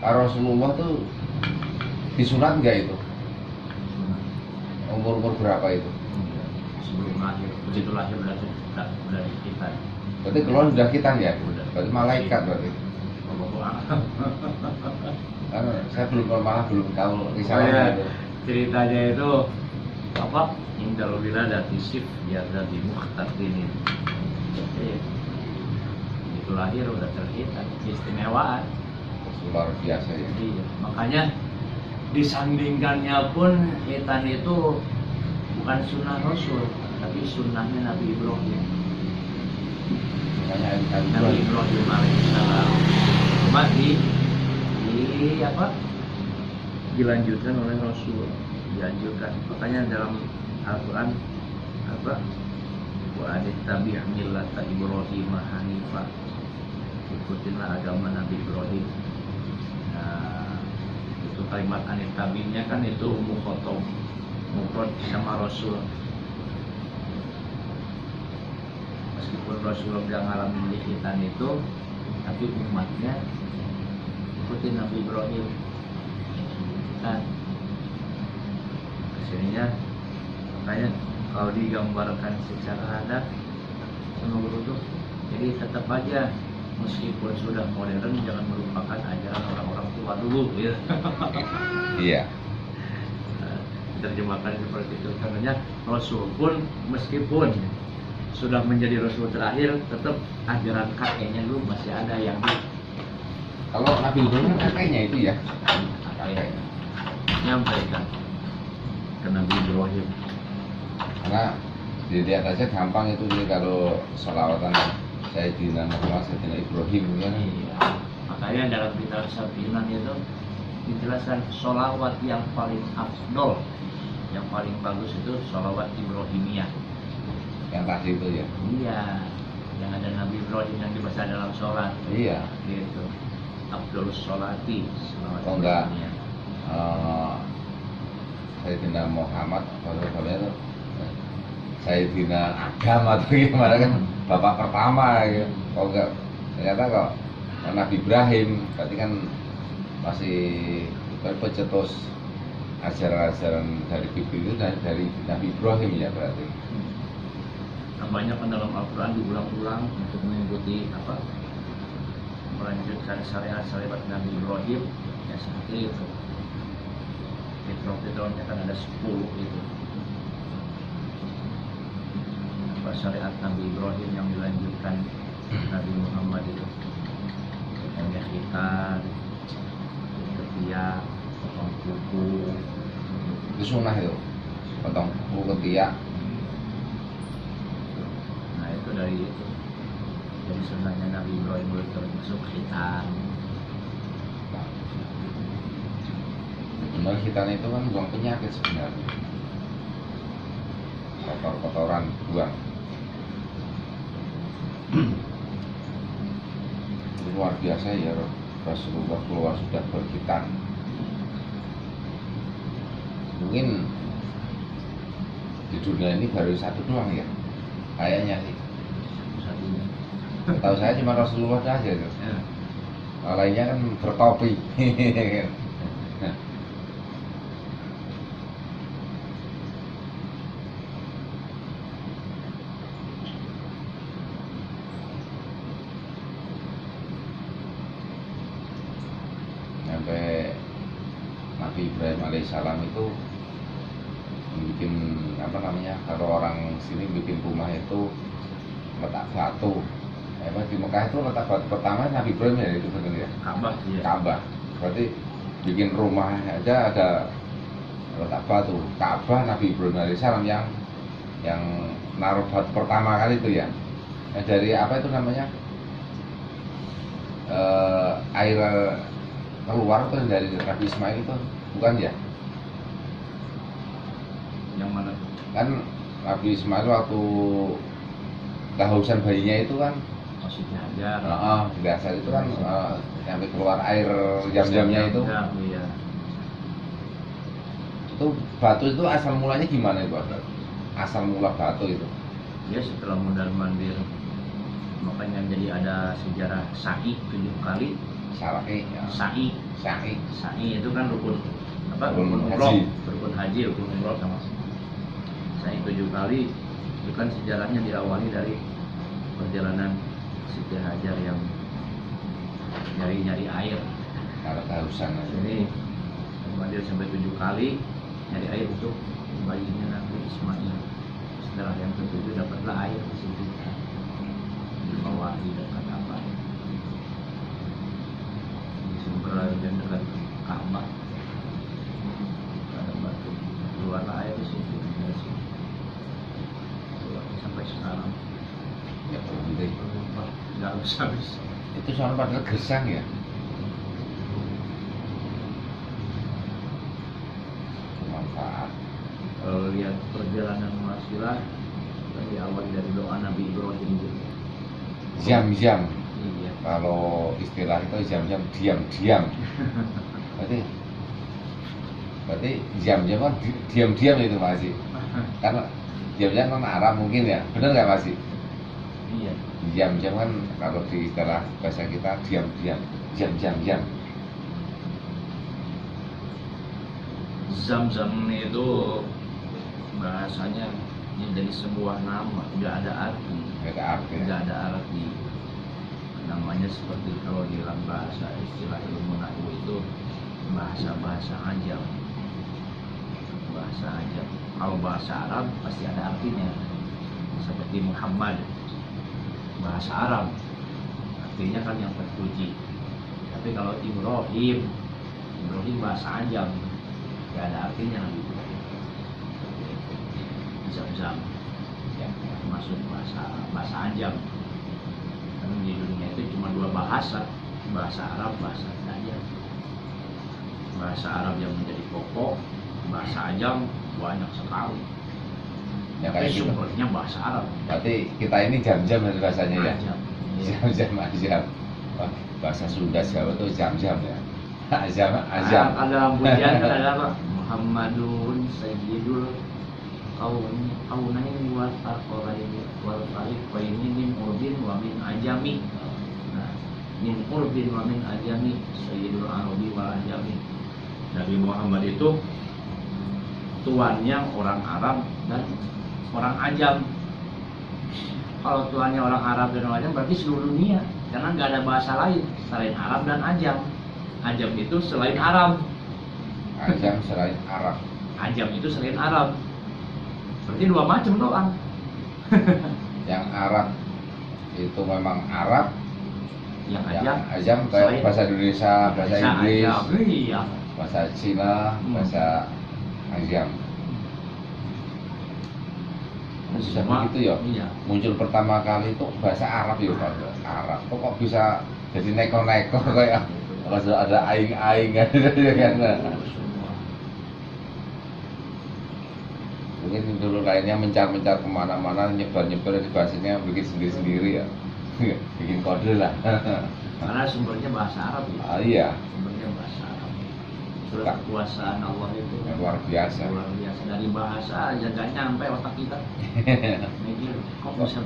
Rasulullah tuh disunat nggak itu? Umur berapa itu? Sebelum lahir, begitu lahir udah kita. Berarti keluar sudah kita ya? Udah. Berarti malaikat berarti. Kan saya malah belum tahu risalahnya itu. Ceritanya itu apa? Indal wiladati sif ya dari mukhtarin. Jadi begitu lahir udah terhitan keistimewaan. Luar biasa ya. Iya, makanya disandingkannya pun hitan itu bukan sunnah Rasul, tapi sunnahnya Nabi Ibrahim. Makanya Nabi Ibrahim alaihissalam. Cuma dilanjutkan oleh Rasul, dianjurkan. Makanya dalam Al-Quran apa? Wa anittabi' millata Ibrahim hanifa. Ikutinlah agama Nabi Ibrahim. Nah, itu kalimat anittabi'nya kan itu mukhotob, mufrad sama Rasul. Meskipun Rasulullah yang ngalamin dihitan itu, tapi umatnya ikutin Nabi Ibrahim. Kan kesininya makanya kalau digambarkan secara adat sama guru tuh, jadi tetap aja meskipun sudah modern jangan melupakan ajaran orang-orang tua dulu ya. Iya. Terjemahkan seperti itu karena Rasul pun meskipun sudah menjadi Rasul terakhir tetap ajaran kakeknya dulu masih ada yang Kalau Nabi Ibrahim kakeknya itu ya. kakeknya nyampaikan ke Nabi Ibrahim. Karena dilihat aja gampang itu nih kalau sholawatan Sayyidina Muhammad Sayyidina Ibrahim ya. Iya. Makanya dalam kitab Sabinan itu dijelaskan sholawat yang paling afdol, yang paling bagus itu sholawat Ibrahimiyah. Yang tadi itu ya. Iya, yang ada Nabi Ibrahim yang dibaca dalam sholat. Iya. Gitu. Afdolus sholati, sholawat Oh enggak. Ibrahimiyah. Sayyidina Muhammad kalau itu Sayyidina Adam atau gimana kan bapak pertama gitu. Kalau enggak ternyata kok Nabi Ibrahim berarti kan masih pencetus ajaran-ajaran dari Bibli itu dari Nabi Ibrahim ya berarti. Nah, banyak kan dalam Al-Quran diulang-ulang untuk mengikuti melanjutkan syariat-syariat Nabi Ibrahim ya seperti itu. Fitrah-fitrahnya kan ada 10 itu. Syariat Nabi Ibrahim yang dilanjutkan Nabi Muhammad itu yang khitan, ketiak, potong kuku. Itu sunnah itu potong kuku ketiak. Nah itu dari itu. Jadi sunnahnya Nabi Ibrahim itu termasuk khitan. Benar khitan itu kan buang penyakit sebenarnya. Kotor-kotoran buang. Luar biasa ya Rasulullah keluar sudah berkhitan. Mungkin di dunia ini baru satu doang ya kayaknya sih. Satunya. Tahu saya cuma Rasulullah aja tuh. Ya. Lainnya kan bertopi. Sampai Nabi Ibrahim alaihissalam itu bikin kalau orang sini bikin rumah itu letak batu. Di Mekah itu letak batu pertama Nabi Ibrahim ya itu benar ya. Ka'bah ya. Ka'bah. Berarti bikin rumah aja ada letak batu. Ka'bah Nabi Ibrahim alaihissalam yang naruh batu pertama kali itu ya. Dari apa itu namanya? Air keluar tuh dari Nabi Ismail itu bukan ya? Yang mana? Kan Nabi Ismail waktu kehausan bayinya itu kan Maksudnya aja. biasa itu kan sampai keluar air jam-jamnya itu. Iya. Itu batu itu asal mulanya gimana itu? Asal mula batu itu? Dia setelah mondar mandir, makanya jadi ada sejarah sa'i 7 kali Syar'i ya. Sa'i. Syar'i. Sa'i itu kan rukun apa? Rukun Rukun haji. umroh, rukun haji, rukun umroh sama. Sa'i 7 kali. Itu kan sejarahnya diawali dari perjalanan Siti Hajar yang nyari air. Kalau kehausan Sini kemudian sampai 7 kali nyari air untuk bayinya Nabi Ismail. Setelah yang ke-7 dapatlah air di situ. Di bawah di dekat apa? Di sumber air dan dekat Ka'bah. Ada batu keluarlah air di situ. Dari situ. Sampai sekarang ya berhenti. nggak habis. Itu soal padahal gersang ya. Manfaat. Kalau lihat perjalanan wasilah dari awal dari doa Nabi Ibrahim gitu. Jam-jam. Iya. Kalau istilah itu jam-jam diam-diam. Berarti jam-jam kan diam-diam itu masih. Karena jam-jam kan Arab mungkin ya. Benar nggak masih? Iya. Jam-jam kan kalau di istilah bahasa kita diam-diam. Jam-jam-jam. Zam-zam itu bahasanya ini jadi sebuah nama, nggak ada arti, Ada arti. nggak ada arti. Namanya seperti kalau di dalam bahasa istilah ilmu nahwu itu bahasa ajam. Bahasa ajam. Kalau bahasa Arab pasti ada artinya. Seperti Muhammad, bahasa Arab, artinya kan yang terpuji. Tapi kalau Ibrahim bahasa ajam, nggak ada artinya gitu. Zam-zam ya, masuk bahasa ajam. Karena di dunia itu cuma 2 bahasa Arab, bahasa ajam. Bahasa Arab yang menjadi pokok, bahasa ajam banyak sekali. Ya Tapi kayak gitu. sumbernya bahasa Arab. Berarti kita ini jam-jam dari bahasanya ya. Ajam. Iya. Jam-jam. Wah, bahasa Sunda Jawa itu jam-jam ya. Azam. Ada pujian kan ada apa? Muhammadun Sayyidul Kaunain wal Fariqaini min urbin wa min ajami. Nah, min urbin wa min ajami Sayyidul Arabi wal Ajami. Nabi Muhammad itu tuannya orang Arab dan orang Ajam. Kalau tuannya orang Arab dan orang Ajam berarti seluruh dunia, karena nggak ada bahasa lain selain Arab dan Ajam. Ajam itu selain Arab. Azam selain Arab. Ajam itu selain Arab. Berarti 2 macam doang. Yang Arab itu memang Arab. Yang Yang Ajam Azam kayak selain bahasa Indonesia, bahasa Inggris, Ajam. Iya. bahasa Cina, bahasa Azam. Bisa Semua, begitu ya. Iya. Muncul pertama kali itu bahasa Arab ya, Pak. Arab. Kok bisa jadi neko-neko kayak kalau ada aing-aing kan. Semua. Mungkin dulu lainnya mencar-mencar kemana-mana, nyebar-nyebar di bahasanya bikin sendiri-sendiri ya. Bikin kode lah. Karena sumbernya bahasa Arab ya. Iya, Sumbernya bahasa Arab. Surat kekuasaan Allah itu yang luar biasa. luar biasa. Dari bahasa aja nggak nyampe otak kita. Mikir kok bisa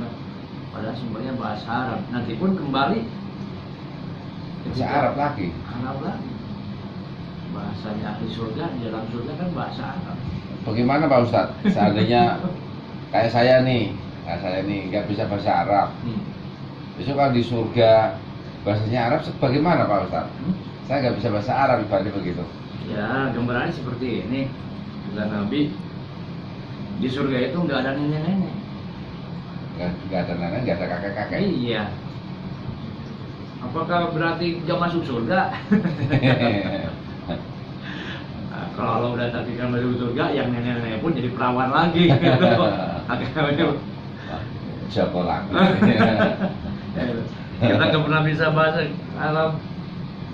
padahal sumbernya bahasa Arab. Nanti pun kembali Bahasa Arab lagi. Arab lagi. Bahasanya ahli surga, di dalam surga kan bahasa Arab. Bagaimana Pak Ustadz? Seandainya kayak saya nih nggak bisa bahasa Arab. Besok kalau di surga bahasanya Arab, bagaimana Pak Ustadz? Saya nggak bisa bahasa Arab ibaratnya begitu. Ya, gambarannya seperti ini. Kata Nabi, di surga itu nggak ada nenek-nenek. Nggak ada nenek, nggak ada kakek-kakek. Iya. Apakah berarti nggak masuk surga? Nah, kalau Allah udah takdirkan masuk surga, yang nenek-nenek pun jadi perawan lagi. Gitu. Akhirnya Joko lagi. kita nggak pernah bisa bahasa Arab.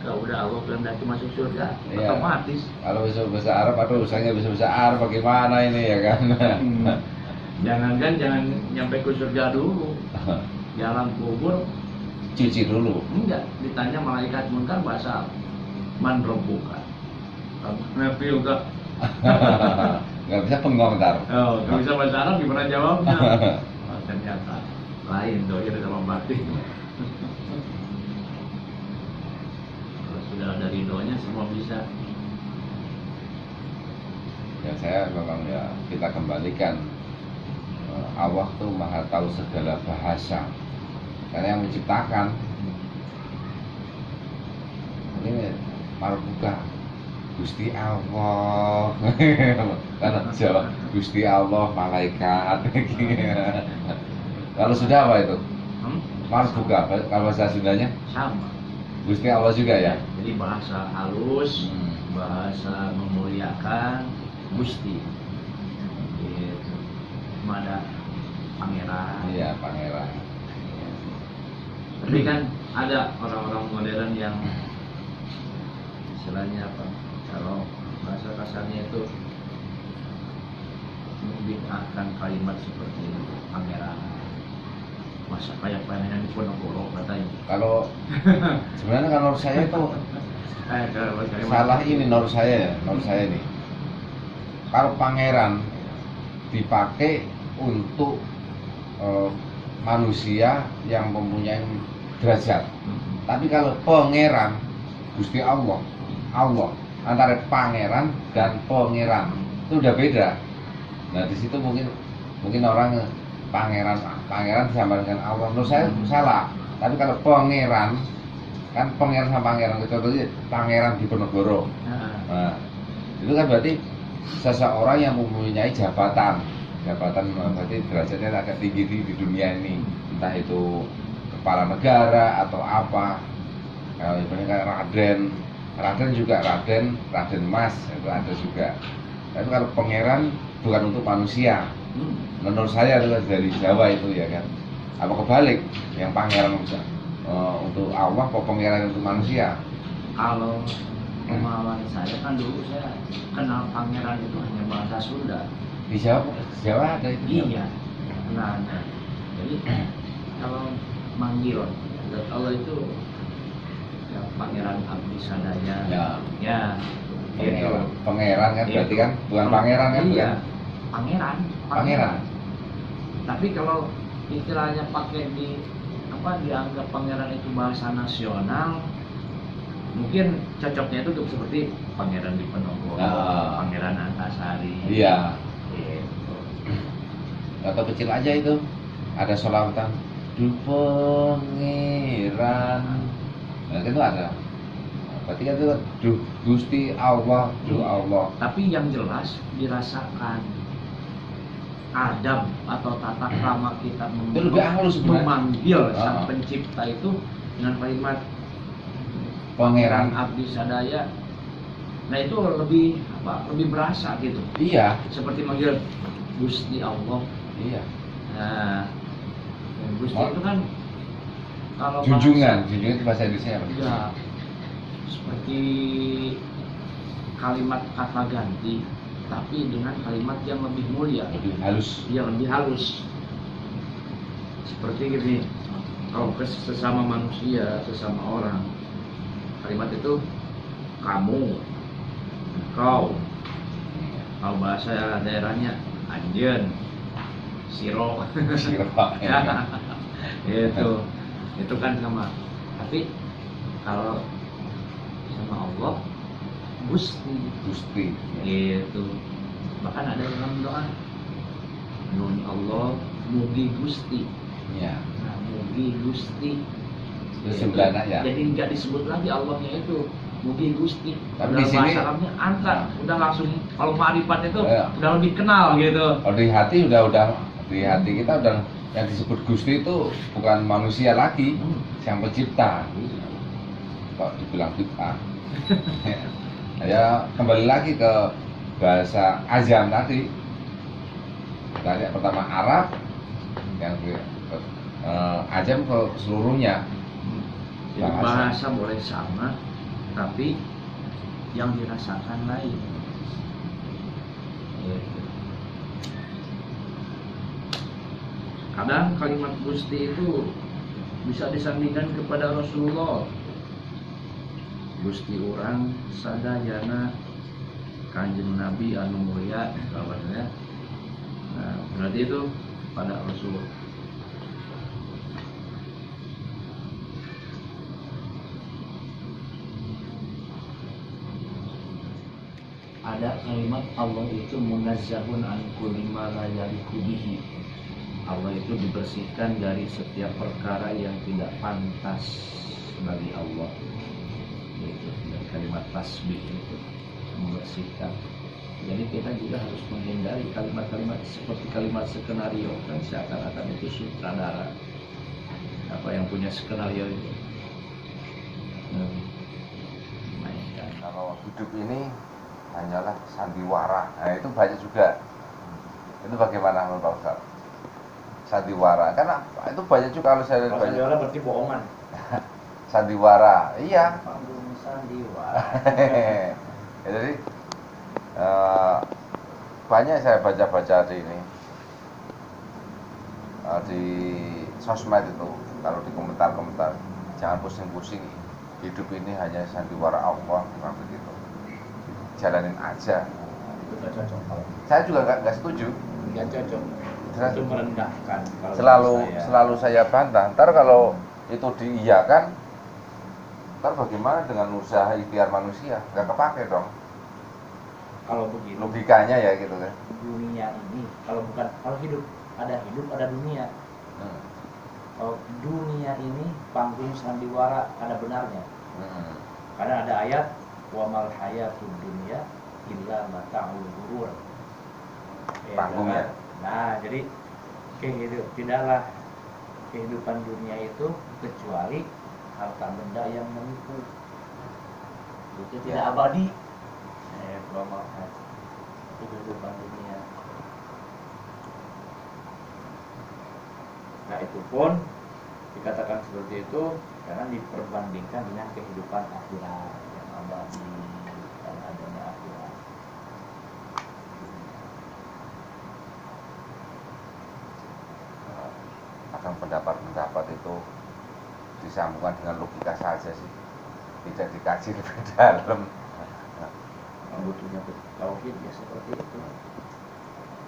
Kalau udah Allah kehendaki masuk surga, Iya. otomatis. Kalau bisa bahasa Arab, aduh saya nggak bisa bahasa Arab, bagaimana ini ya kan? Jangan nyampe ke surga dulu. Di alam kubur Cuci dulu. enggak, ditanya malaikat munkar bahasa man rabbuka. Nabi juga Nggak bisa bengong ntar. nggak bisa bahasa Arab, gimana jawabnya? Oh, ternyata lain dohir sama batin. sudah ada ridhonya semua bisa. Ya saya memang ya kita kembalikan Allah tuh maha tahu segala bahasa, karena yang menciptakan ini marbuka Gusti Allah. Karena Jawa Gusti Allah malaikat. Kalau sudah apa itu? Marbuka kalau bahasa Sundanya Sama. Gusti Allah juga ya. Jadi bahasa halus, bahasa memuliakan Gusti. Gitu. Ada pangeran. Iya, pangeran. Tapi kan ada orang-orang modern yang istilahnya apa? Kalau bahasa kasarnya itu membid'ahkan kalimat seperti pangeran. Masa kayak pangeran di Ponorogo katanya. Kalau sebenarnya kalau saya itu salah ini menurut saya nih. Kalau pangeran dipakai untuk manusia yang mempunyai derajat. Tapi kalau pangeran Gusti Allah antara pangeran dan pangeran itu udah beda. Nah di situ mungkin orang pangeran sama dengan Allah. Menurut saya salah. Tapi kalau pangeran kan pangeran sama pangeran, contohnya pangeran Diponegoro. Nah, itu kan berarti seseorang yang mempunyai jabatan berarti derajatnya agak tinggi di dunia ini, entah itu kepala negara atau apa. Kalau ibaratnya kayak Raden juga Raden Mas itu ada juga. Tapi kalau pangeran bukan untuk manusia. Menurut saya dari Jawa itu ya kan. Apa kebalik yang pangeran untuk Allah, kok pangeran untuk manusia? Kalau pemahaman saya kan dulu saya kenal pangeran itu hanya bahasa Sunda. Di Jawa ada itu. Iya. Nah, jadi kalau manggil Allah itu ya, Pangeran Abdi Sadaya. Ya. Pangeran kan berarti kan bukan pangeran kan? Iya. Bukan? Pangeran. Tapi kalau istilahnya pakai dianggap pangeran itu bahasa nasional, mungkin cocoknya itu untuk seperti Pangeran Diponegoro, Pangeran Antasari. Iya. Gitu. Atau kecil aja itu ada sholawatan du pangeran. Nah itu ada. Berarti kan itu duh Gusti Allah, Allah. Tapi yang jelas dirasakan adab atau tata krama kita memanggil sang pencipta itu dengan kalimat Pangeran Abdi Sadaya. Nah itu lebih berasa gitu. Iya. Seperti manggil Gusti Allah. Iya. Nah, Gusti itu kan kalau junjungan itu bahasa Indonesia apa? Ya, seperti kalimat kata ganti, tapi dengan kalimat yang lebih mulia, lebih halus. Iya, lebih halus. Seperti gini, kalau sesama manusia, sesama orang, kalimat itu kamu, kau. Kalau bahasa daerahnya anjen, siro. Ya, itu kan sama. Tapi kalau sama Allah Gusti gitu. Bahkan ada dalam doa Nun Allah mugi Gusti ya. Nah, mugi Gusti itu sebenarnya ya. Jadi nggak disebut lagi Allahnya itu mugi Gusti. Tapi di sini bahasa Arabnya angkat udah langsung, kalau ma'rifat itu udah lebih kenal gitu. Kalau di hati udah di hati kita udah yang disebut Gusti itu bukan manusia lagi, yang pencipta. Kok dibilang bid'ah? Ya kembali lagi ke bahasa azam tadi. Tadi pertama Arab, yang azam ke seluruhnya. Jadi bahasa boleh sama, tapi yang dirasakan lain. Kadang kalimat Gusti itu bisa disandingkan kepada Rasulullah. Gusti orang sadayana Kanjeng Nabi anu mulia, kabarnya. Nah, berarti itu pada Rasul. ada kalimat Allah itu munazzahun an kulli ma la yaliqu bihi. Allah itu dibersihkan dari setiap perkara yang tidak pantas bagi Allah. Itu dari kalimat tasbih itu membersihkan. Jadi kita juga harus menghindari kalimat-kalimat seperti kalimat skenario, kan seakan-akan itu sutradara apa yang punya skenario itu. Mainkan. Kalau hidup ini hanyalah sandiwara, nah itu banyak juga. Itu bagaimana menurut Pak Ustaz? Sandiwara, karena itu banyak juga kalau saya lihat Kalau banyak. sandiwara berarti bohongan. Sandiwara, iya. Panggung sandiwara. Ya, jadi banyak saya baca-baca di ini di sosmed itu, kalau di komentar-komentar, jangan pusing-pusing, hidup ini hanya sandiwara Allah, bukan begitu. Jalanin aja. Itu nggak cocok. Saya juga nggak setuju. Nggak cocok. Itu merendahkan. Kalau Selalu saya bantah. Ntar kalau itu diiyakan, ntar bagaimana dengan usaha ikhtiar manusia? Nggak kepake dong. kalau begitu Logikanya ya gitu kan. dunia ini kalau hidup ada dunia. Kalau dunia ini panggung sandiwara ada benarnya. Karena ada ayat wa mal hayatud dunya illa mata'ul ghurur. Panggungnya. Nah, jadi tidaklah kehidupan dunia itu kecuali harta benda yang menipu. Itu tidak abadi. Wa mal kehidupan dunia. Nah, itu pun dikatakan seperti itu karena diperbandingkan dengan kehidupan akhirat yang abadi dan adanya akhirat. Akan pendapat-pendapat itu disambungkan dengan logika saja sih, tidak dikaji lebih dalam. Butuhnya tauhid ya seperti itu.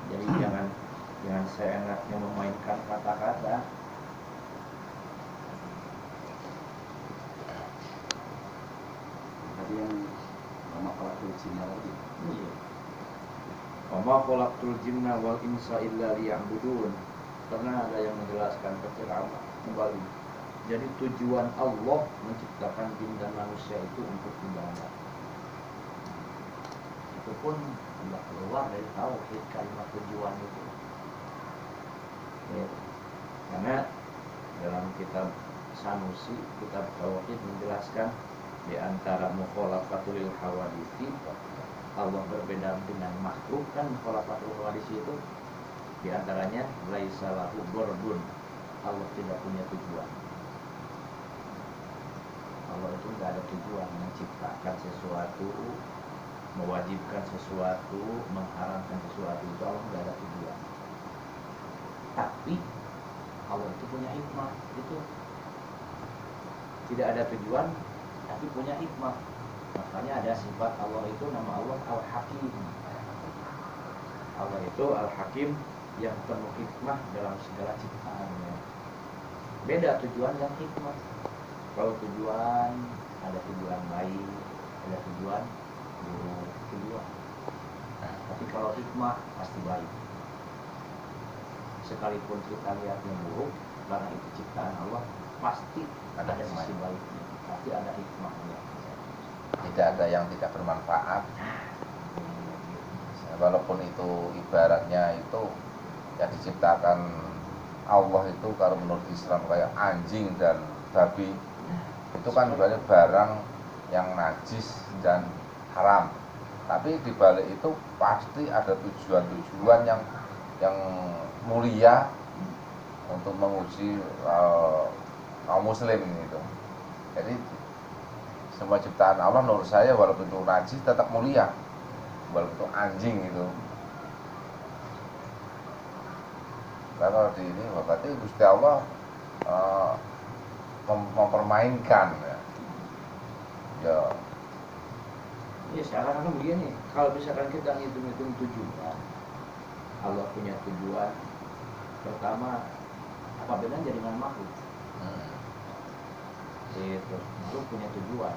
Jadi jangan seenaknya memainkan kata-kata. Tadi yang khalaqtul jinna lagi. Iya. Wa ma khalaqtul jinna wal insa illa liya'budun. Karena ada yang menjelaskan penceramah kembali. Jadi tujuan Allah menciptakan jin dan manusia itu untuk ibadah. Itu pun tidak keluar dari tauhid kalimat tujuan itu. Ya. Karena dalam kitab Sanusi, kitab tauhid menjelaskan di antara mukhalafatul hawadisi, Allah berbeda dengan makhluk, kan mukhalafatul hawadisi itu di antaranya laisa lahu ghardun, Allah tidak punya tujuan. Allah itu tidak ada tujuan, menciptakan sesuatu, mewajibkan sesuatu, mengharamkan sesuatu, itu Allah tidak ada tujuan. Tapi Allah itu punya hikmah, itu tidak ada tujuan tapi punya hikmah. Makanya ada sifat Allah itu, nama Allah Al-Hakim. Allah itu Al-Hakim yang penuh hikmah dalam segala ciptaannya. Beda tujuan dan hikmah. Kalau tujuan, ada tujuan baik, ada tujuan buruk, tujuan. Tapi kalau hikmah pasti baik. Sekalipun kita lihatnya buruk, karena itu ciptaan Allah, pasti ada sisi baiknya, pasti ada hikmahnya. Tidak ada yang tidak bermanfaat. Walaupun itu ibaratnya itu yang diciptakan Allah itu, kalau menurut Islam kayak anjing dan babi, itu kan sebenarnya barang yang najis dan haram. Tapi di balik itu pasti ada tujuan-tujuan yang mulia untuk menguji kaum muslim gitu. Jadi semua ciptaan Allah menurut saya walaupun itu najis tetap mulia, walaupun itu anjing gitu. Kalau di ini berarti Gusti Allah mempermainkan ya. Ya sekarang kan begini, kalau misalkan kita hitung-hitung tujuan, Allah punya tujuan. Pertama, apa bedanya dengan makhluk? Itu makhluk punya tujuan,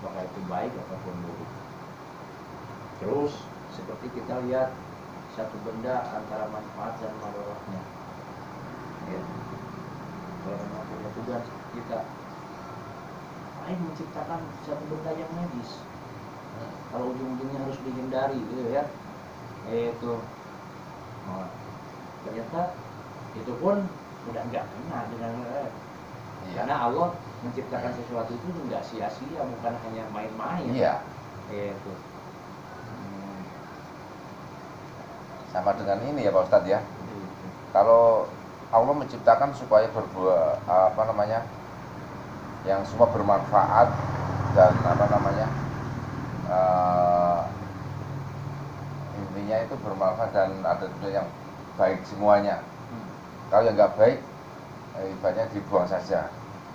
apakah itu baik ataupun buruk. Terus seperti kita lihat satu benda antara manfaat dan madaratnya. Ya. Kalau memang punya tugas kita, ayo menciptakan satu benda yang medis. Kalau ujung-ujungnya harus dihindari, gitu ya. Itu, nah, ternyata itu pun udah nggak kena dengan karena Allah menciptakan sesuatu itu nggak sia-sia, bukan hanya main-main. Iya. Itu. Sama dengan ini ya Pak Ustadz ya. Kalau Allah menciptakan supaya berbuat yang semua bermanfaat dan intinya itu bermanfaat dan ada yang baik semuanya. Kalau yang nggak baik, ibaratnya dibuang saja.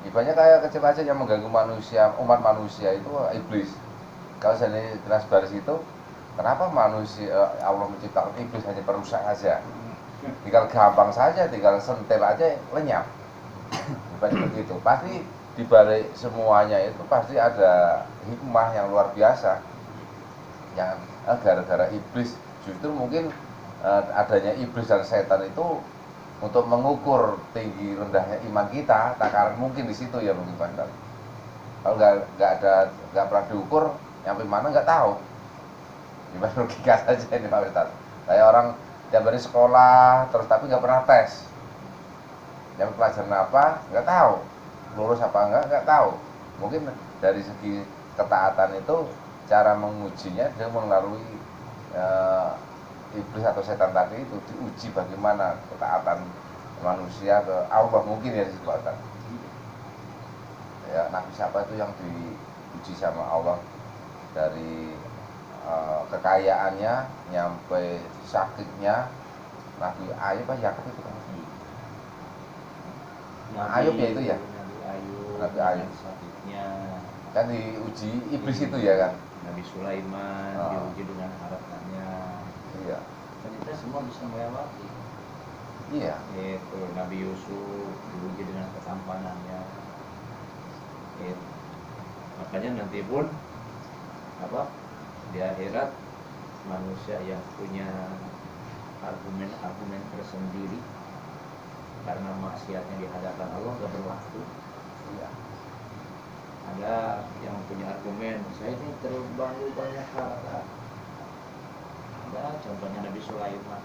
Ibaratnya kayak kecil aja yang mengganggu manusia, umat manusia itu iblis. Kalau saya jelas baris itu, kenapa manusia Allah menciptakan iblis hanya perusak saja? Tinggal gampang saja, tinggal sentil aja lenyap. Bukan begitu. Pasti dibalik semuanya itu pasti ada hikmah yang luar biasa. Yang gara-gara iblis, justru mungkin adanya iblis dan setan itu untuk mengukur tinggi rendahnya iman kita. Takaran mungkin di situ ya mungkin Pak. Kalau nggak pernah diukur, sampai mana nggak tahu. Gimana logika saja ini Pak Ustadz. Kayak orang tiap hari sekolah terus tapi nggak pernah tes. Yang pelajaran apa nggak tahu, lulus apa nggak tahu. Mungkin dari segi ketaatan itu cara mengujinya dia melalui iblis atau setan tadi itu diuji bagaimana ketaatan manusia ke Allah mungkin ya disebutkan. Ya Nabi siapa itu yang diuji sama Allah dari kekayaannya nyampe sakitnya. Nabi Ayub apa Yakub itu kan? Ayub ya itu ya. Nabi Ayub sakitnya. Kan diuji iblis itu ya kan. Nabi Sulaiman diuji dengan hartanya. Iya. Ternyata semua bisa melewati. Iya. Itu Nabi Yusuf diuji dengan ketampanannya. Itu. Makanya nanti pun di akhirat manusia yang punya argumen-argumen tersendiri karena maksiatnya di hadapan Allah gak berlaku. Iya. Ada yang punya argumen, saya ini terlalu banyak harta. Ada contohnya Nabi Sulaiman.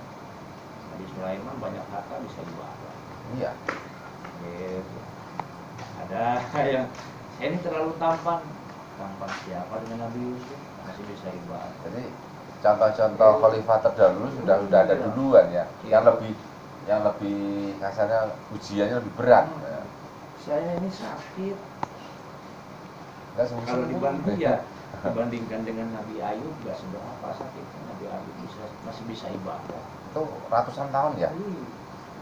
Nabi Sulaiman banyak harta bisa ibadah. Iya. Gitu. Ada yang saya ini terlalu tampan. Tampan siapa dengan Nabi Yusuf? Masih bisa ibadah. Jadi contoh-contoh khalifah terdahulu sudah ada duluan ya. Yang lebih kasarnya ujiannya lebih berat. Ya. Saya ini sakit. Kalau Dibandingkan dengan Nabi Ayub nggak seberapa sakitnya. Nabi Ayub masih bisa ibadah. Itu ratusan tahun ya. Iya.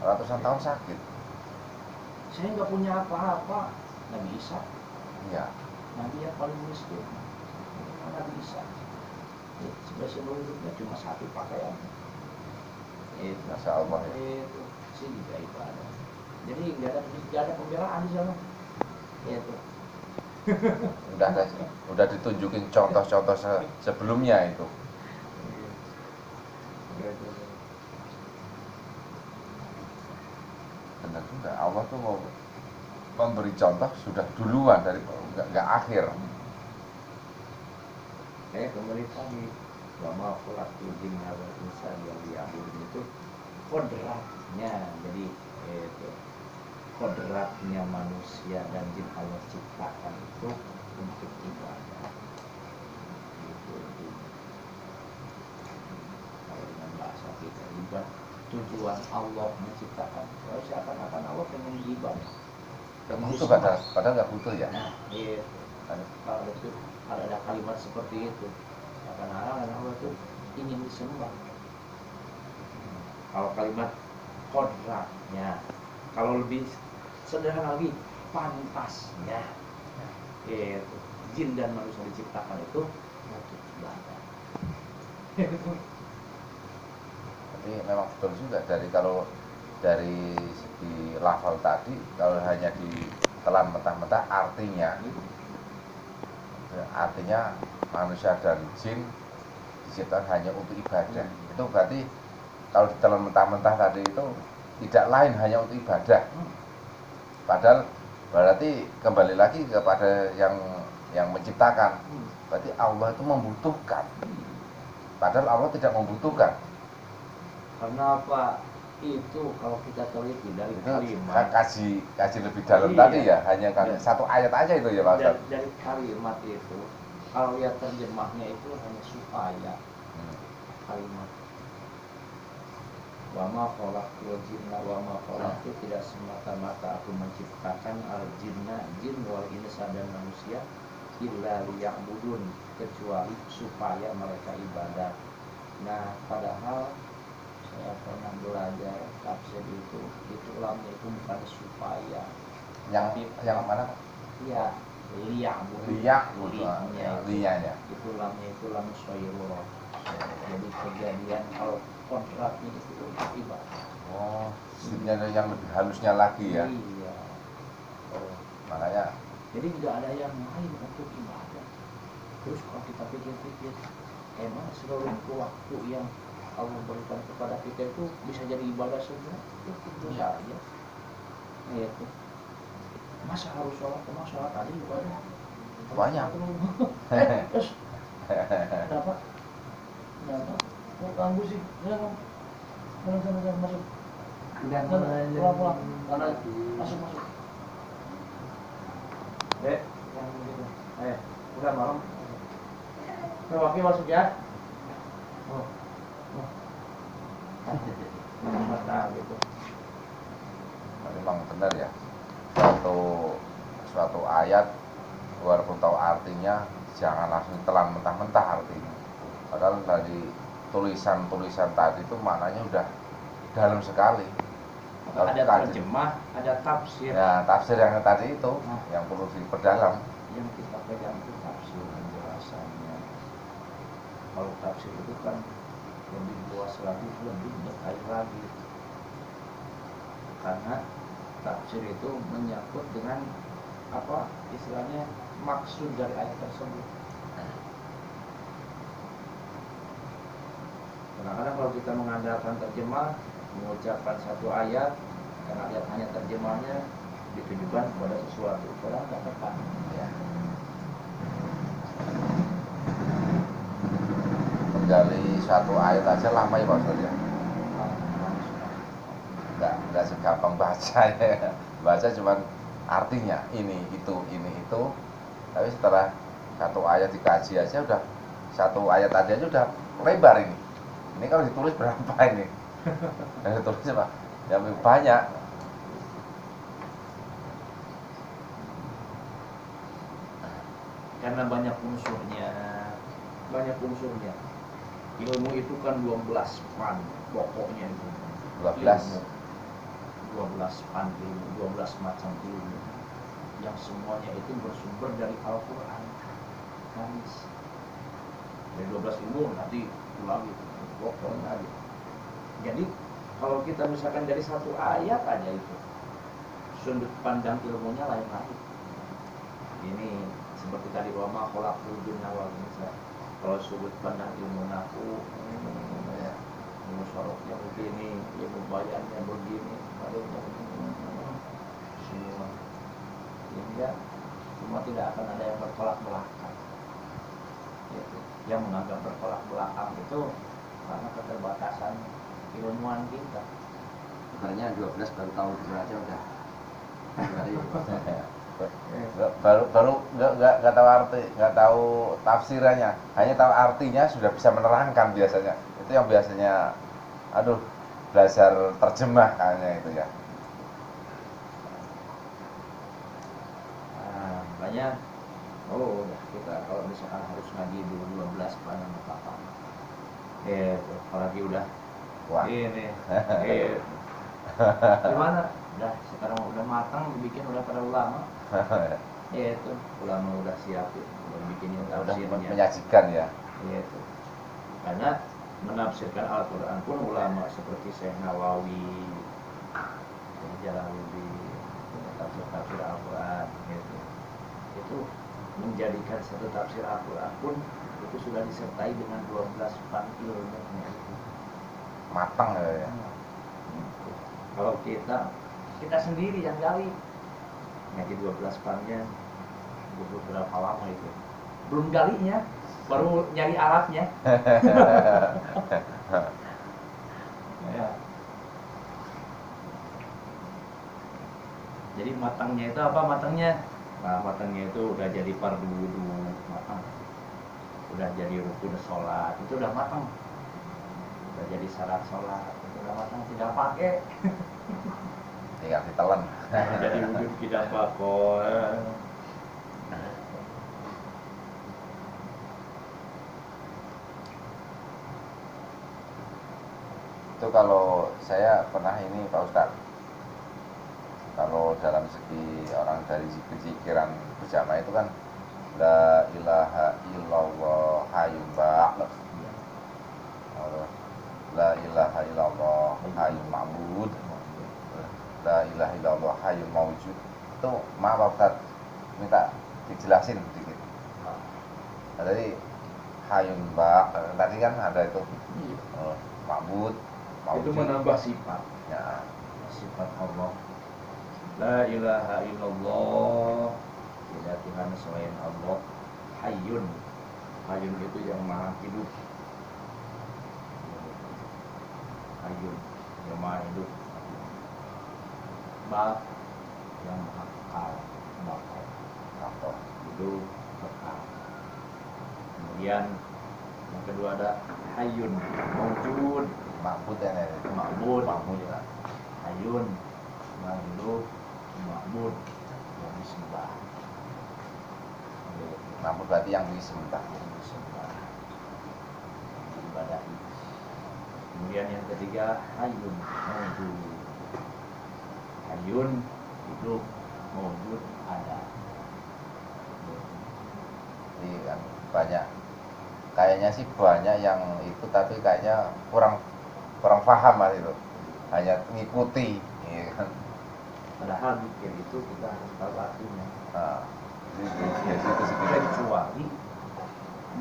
Ratusan tahun sakit. Saya nggak punya apa-apa. Nabi Isa. Iya. Nabi yang paling miskin. Nabi Isa. Sebelah seluruh hidupnya cuma satu pakaian. Itu. Masya Allah ya. Itu sih juga ibadah. Jadi nggak ada pembelaan di sana. Itu. Udah ditunjukin contoh-contoh sebelumnya itu. Benar juga Allah tuh mau memberi contoh sudah duluan dari nggak akhir. Saya kembali tadi bahwa pelaku jinna wal insan yang diambil itu kodratnya. Jadi itu kodratnya manusia dan jin Allah ciptakan itu untuk ibadah. Itu kalau dengan bahasa kita ibadah, tujuan Allah menciptakan. Kalau seakan-akan Allah pengen ibadah. Butuh padahal nggak butuh ya. Nah, itu. Kalau ada kalimat seperti itu, seakan-akan Allah itu ingin disembah. Kalau kalimat kodratnya, kalau lebih sederhana lagi, pantasnya, itu jin dan manusia diciptakan itu untuk ibadah. Tapi memang betul juga kalau dari segi lafal tadi, kalau hanya ditelan mentah-mentah artinya manusia dan jin diciptakan hanya untuk ibadah. Itu berarti kalau ditelan mentah-mentah tadi itu tidak lain hanya untuk ibadah. Padahal berarti kembali lagi kepada yang menciptakan. Berarti Allah itu membutuhkan. Padahal Allah tidak membutuhkan. Karena apa? Itu kalau kita teliti dari Itu kalimat, kaji lebih dalam Iya. tadi ya, hanya Iya. satu ayat aja itu ya Pak Ustaz. dari kalimat itu, kalau lihat terjemahnya itu hanya supaya kalimat wa ma khalaqtul jinna wa ma khalaqtu, tidak semata-mata aku menciptakan al jinna, jin wal insa dan manusia illa liya'budun, kecuali supaya mereka ibadah. Nah, padahal saya pernah belajar tafsir itu lamnya itu bukan supaya, Yang mana? ya liya'budun, Liyanya. itu lamnya itu lam syairullah. Jadi kejadian kalau kontraknya itu untuk ibadah. Oh, sebenarnya yang lebih halusnya lagi ya. Iya. Makanya Jadi tidak ada yang lain untuk ibadah. Terus kalau kita pikir-pikir, emang seluruh waktu yang Allah berikan kepada kita itu bisa jadi ibadah semua? Itu saja. Itu. Masa harus sholat? Masa sholat tadi ibadah? Banyak. Terus kenapa? Kok ganggu sih? Sana masuk. Pulang. Masuk. Yang begitu. Udah malam. Wakil masuk ya. Mata gitu. memang benar ya. Suatu ayat walaupun tahu artinya jangan langsung telan mentah-mentah artinya. Padahal dari tulisan-tulisan tadi itu maknanya udah dalam sekali. Ada terjemah, ada tafsir. Ya, tafsir yang tadi itu yang perlu diperdalam. Yang kita pegang itu tafsir penjelasannya. Kalau tafsir itu kan lebih luas lagi, lebih detail lagi. Karena tafsir itu menyangkut dengan apa istilahnya maksud dari ayat tersebut. Kadang-kadang kalau kita mengandalkan terjemah, mengucapkan satu ayat, karena lihat hanya terjemahnya ditujukan kepada sesuatu, padahal tidak tepat. Ya. Menggali satu ayat aja lama ya Pak Ustaz ya. Enggak segampang baca ya. Baca cuma artinya ini itu. Tapi setelah satu ayat dikaji aja udah satu ayat tadi aja udah lebar ini. Ini kalau ditulis berapa ini? Yang ditulis apa? Yang lebih banyak. Karena banyak unsurnya. Ilmu itu kan 12 pan pokoknya itu. 12 pan ilmu, 12 macam ilmu. Yang semuanya itu bersumber dari Al-Qur'an. Hadis. Dari 12 ilmu nanti ulangi pokoknya aja. Jadi kalau kita misalkan dari satu ayat aja itu sudut pandang ilmunya lain-lain. Ini seperti tadi wa ma khalaqtul jinna wal insa. Kalau sudut pandang ilmu nahu, ilmu soroknya begini, ilmu bayannya begini, semua. Sehingga semua tidak akan ada yang bertolak belakang. Yang menganggap bertolak belakang itu karena keterbatasan ilmuwan kita. Makanya 12 baru tahu aja udah. baru nggak tahu arti, nggak tahu tafsirannya, hanya tahu artinya sudah bisa menerangkan biasanya. Itu yang biasanya belajar terjemah kayaknya itu ya. Nah, makanya udah kita kalau misalkan harus ngaji dulu 12 pada apa apalagi udah Wah. ini gimana udah sekarang udah matang dibikin udah pada ulama itu ulama udah siapin udah bikinin Udah tafsirnya menyajikan ya. itu karena menafsirkan Al-Quran pun ulama seperti Syekh Nawawi, Syekh Jalaluddin, tafsir Al-Quran gitu. Itu menjadikan satu tafsir Al-Quran pun itu sudah disertai dengan 12 pan ilmunya. Matang ya. Kalau kita sendiri yang gali ngaji 12 pannya butuh berapa lama itu? Belum galinya, baru nyari alatnya. Ya. Jadi matangnya itu apa matangnya? Nah, matangnya itu udah jadi fardu wudu, matang. Udah jadi rukun sholat, itu udah matang. Udah jadi syarat sholat, itu udah matang, tidak pakai. Tinggal ditelan. Jadi wujud tidak pakai. Itu kalau saya pernah ini Pak Ustadz, kalau dalam segi orang dari zikir-zikiran berjamaah itu kan la ilaha illallah hayyul ba'la, la ilaha illallah hayyul ma'bud, la ilaha illallah hayyul mawjud. Itu maaf Pak Ustadz, minta dijelasin sedikit. Nah, tadi hayyul ba'la tadi kan ada itu ma'bud, Itu menambah sifat. ya. Sifat Allah. La ilaha illallah, tidak Tuhan selain Allah. Hayyun, Hayyun itu yang maha hidup. Hayyun yang maha hidup. Bak yang maha kekal. Bako hidup kekal. Kemudian yang kedua ada Hayyun, mawjud, Ma'bud ya, ma'bud, Ma'bud ya. Hayyun, maha hidup, ma'bud, yang disembah. Ma'bud berarti yang disembah. Yang disembah, diibadahi. Kemudian yang ketiga Hayyun, mawjud. Hayyun hidup, mawjud ada. Jadi kan banyak, kayaknya sih banyak yang itu, tapi kayaknya kurang paham Mas itu, hanya ngikuti ya kan. Padahal zikir itu kita harus tahu artinya. Nah, ya itu sebenarnya Kecuali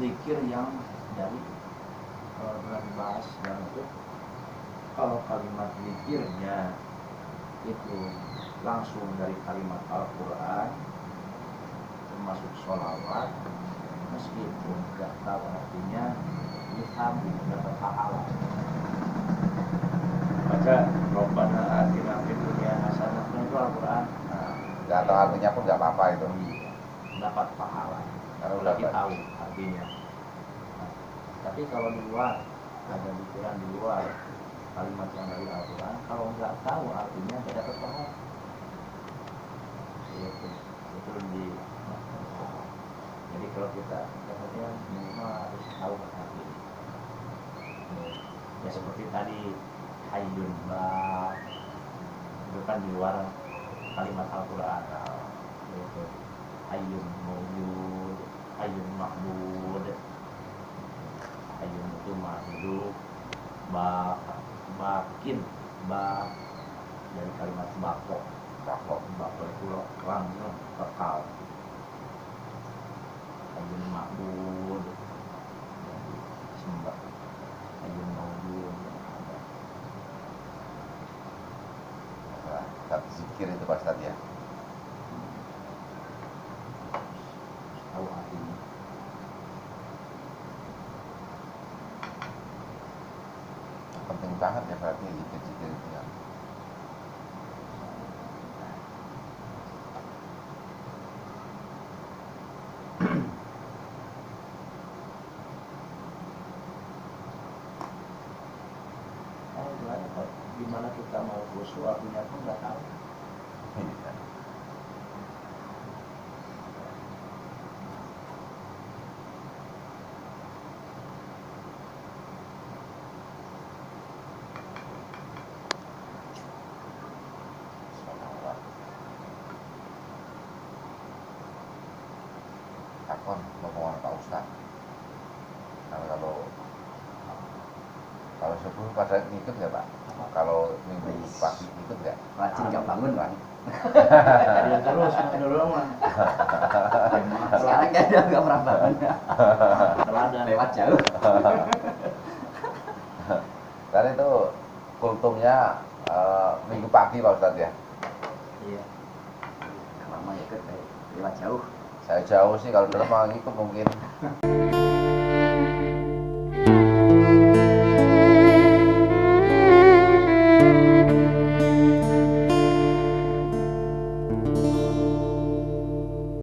zikir yang dari bulan bahas dan itu, kalau kalimat zikirnya itu langsung dari kalimat Al-Quran, termasuk sholawat, meskipun tidak tahu artinya, dihabu dapat pahala. Baca Rabbana atina fid dunya hasanah, itu Al-Quran. nggak tahu artinya pun nggak apa-apa itu. Dapat pahala Kalau kalau kita dapat. tahu artinya. Nah, tapi kalau di luar, ada pikiran di luar kalimat yang dari Al-Quran, kalau nggak tahu artinya nggak dapat pahala. Itu di. Jadi kalau kita katanya minimal harus tahu artinya. Ya seperti tadi Hayyun Ba, itu kan di luar kalimat Al-Quran. Yaitu Hayyun Mawjud, Hayyun Ma'bud. Hayyun itu maha hidup, bakin, dari kalimat bako. Bako itu langgeng, kekal. Hayyun Ma'bud, sembah. Hayyun Mawjud. Satu zikir itu Pak Ustadz ya. Tahu artinya. Penting banget ya berarti zikir-zikir itu ya. Gimana kita mau khusyuk artinya pun nggak tahu. Iya. Takon ngomongan Pak Ustadz. Kalau subuh pada ngikut nggak Pak? Kalau minggu pagi ngikut nggak? Rajin nggak bangun Pak. Ya terus dulu mah. Sekarang kan dia nggak pernah bangun. Teladan. Lewat jauh. Dan itu kultumnya minggu pagi Pak Ustadz ya. Iya. Kalau mau ikut lewat jauh. Saya jauh sih kalau dalam mau ikut mungkin